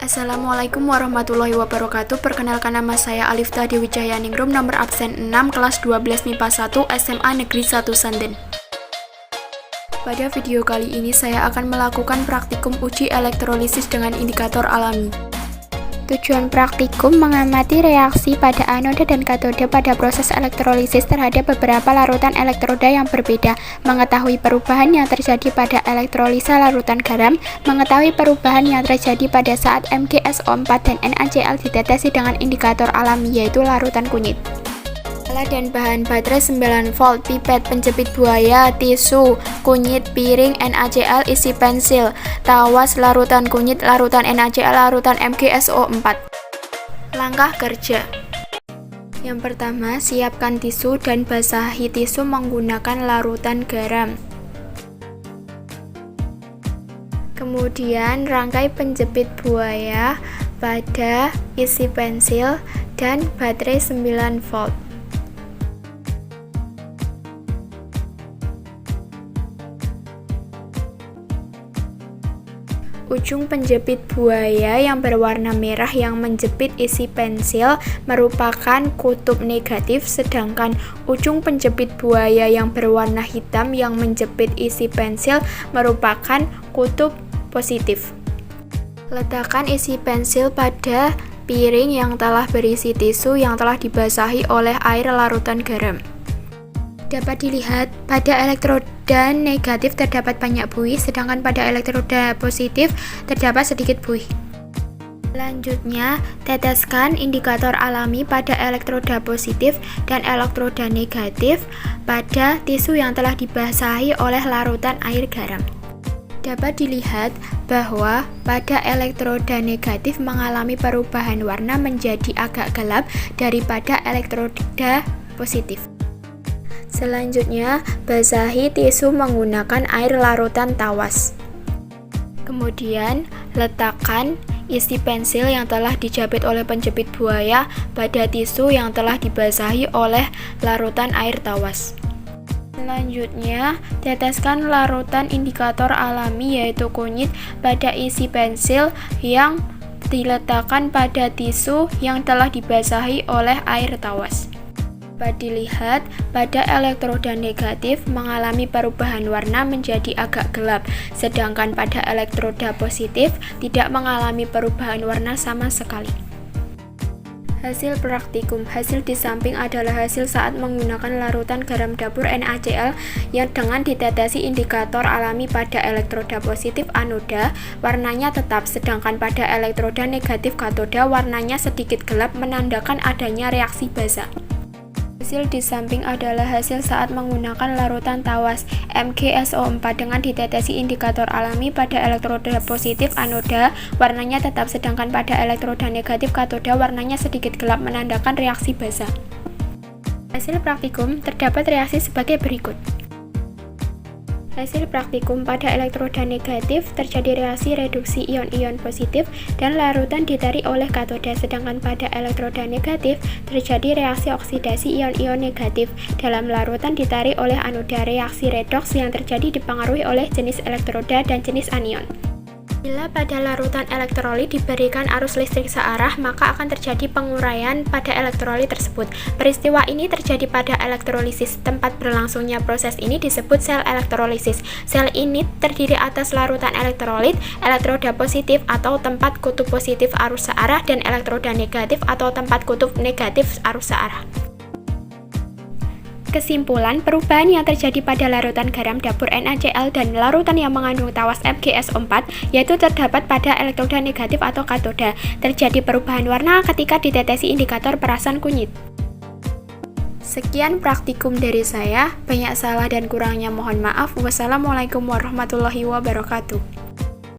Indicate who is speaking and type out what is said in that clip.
Speaker 1: Assalamualaikum warahmatullahi wabarakatuh. Perkenalkan, nama saya Alifta Dewi Cahyaningrum, nomor absen 6, kelas 12 MIPA 1, SMA Negeri 1 Santen. Pada video kali ini saya akan melakukan praktikum uji elektrolisis dengan indikator alami.
Speaker 2: Tujuan praktikum mengamati reaksi pada anoda dan katoda pada proses elektrolisis terhadap beberapa larutan elektroda yang berbeda, mengetahui perubahan yang terjadi pada elektrolisa larutan garam, mengetahui perubahan yang terjadi pada saat MgSO4 dan NaCl dideteksi dengan indikator alami yaitu larutan kunyit. Alat dan bahan: baterai 9 volt, pipet, penjepit buaya, tisu, kunyit, piring, NaCl, isi pensil, tawas, larutan kunyit, larutan NaCl, larutan MgSO4. Langkah kerja. Yang pertama, siapkan tisu dan basahi tisu menggunakan larutan garam. Kemudian, rangkai penjepit buaya pada isi pensil dan baterai 9 volt. Ujung penjepit buaya yang berwarna merah yang menjepit isi pensil merupakan kutub negatif, sedangkan ujung penjepit buaya yang berwarna hitam yang menjepit isi pensil merupakan kutub positif. Letakkan isi pensil pada piring yang telah berisi tisu yang telah dibasahi oleh air larutan garam. Dapat dilihat pada elektroda negatif terdapat banyak buih, sedangkan pada elektroda positif terdapat sedikit buih. Selanjutnya, teteskan indikator alami pada elektroda positif dan elektroda negatif pada tisu yang telah dibasahi oleh larutan air garam. Dapat dilihat bahwa pada elektroda negatif mengalami perubahan warna menjadi agak gelap daripada elektroda positif. Selanjutnya, basahi tisu menggunakan air larutan tawas. Kemudian, letakkan isi pensil yang telah dijepit oleh penjepit buaya pada tisu yang telah dibasahi oleh larutan air tawas. Selanjutnya, teteskan larutan indikator alami yaitu kunyit pada isi pensil yang diletakkan pada tisu yang telah dibasahi oleh air tawas. Dapat dilihat pada elektroda negatif mengalami perubahan warna menjadi agak gelap, sedangkan pada elektroda positif tidak mengalami perubahan warna sama sekali. Hasil praktikum. Hasil di samping adalah hasil saat menggunakan larutan garam dapur NaCl yang dengan ditetesi indikator alami pada elektroda positif anoda warnanya tetap, sedangkan pada elektroda negatif katoda warnanya sedikit gelap menandakan adanya reaksi basa. Hasil di samping adalah hasil saat menggunakan larutan tawas MgSO4 dengan ditetesi indikator alami pada elektroda positif anoda warnanya tetap, sedangkan pada elektroda negatif katoda warnanya sedikit gelap menandakan reaksi basa. Hasil praktikum terdapat reaksi sebagai berikut. Hasil praktikum: pada elektroda negatif terjadi reaksi reduksi ion-ion positif dan larutan ditarik oleh katoda, sedangkan pada elektroda negatif terjadi reaksi oksidasi ion-ion negatif dalam larutan ditarik oleh anoda. Reaksi redoks yang terjadi dipengaruhi oleh jenis elektroda dan jenis anion. Bila pada larutan elektrolit diberikan arus listrik searah, maka akan terjadi penguraian pada elektrolit tersebut. Peristiwa ini terjadi pada elektrolisis. Tempat berlangsungnya proses ini disebut sel elektrolisis. Sel ini terdiri atas larutan elektrolit, elektroda positif atau tempat kutub positif arus searah, dan elektroda negatif atau tempat kutub negatif arus searah. Kesimpulan, perubahan yang terjadi pada larutan garam dapur NaCl dan larutan yang mengandung tawas MgSO4 yaitu terdapat pada elektroda negatif atau katoda. Terjadi perubahan warna ketika ditetesi indikator perasan kunyit. Sekian praktikum dari saya, banyak salah dan kurangnya mohon maaf. Wassalamualaikum warahmatullahi wabarakatuh.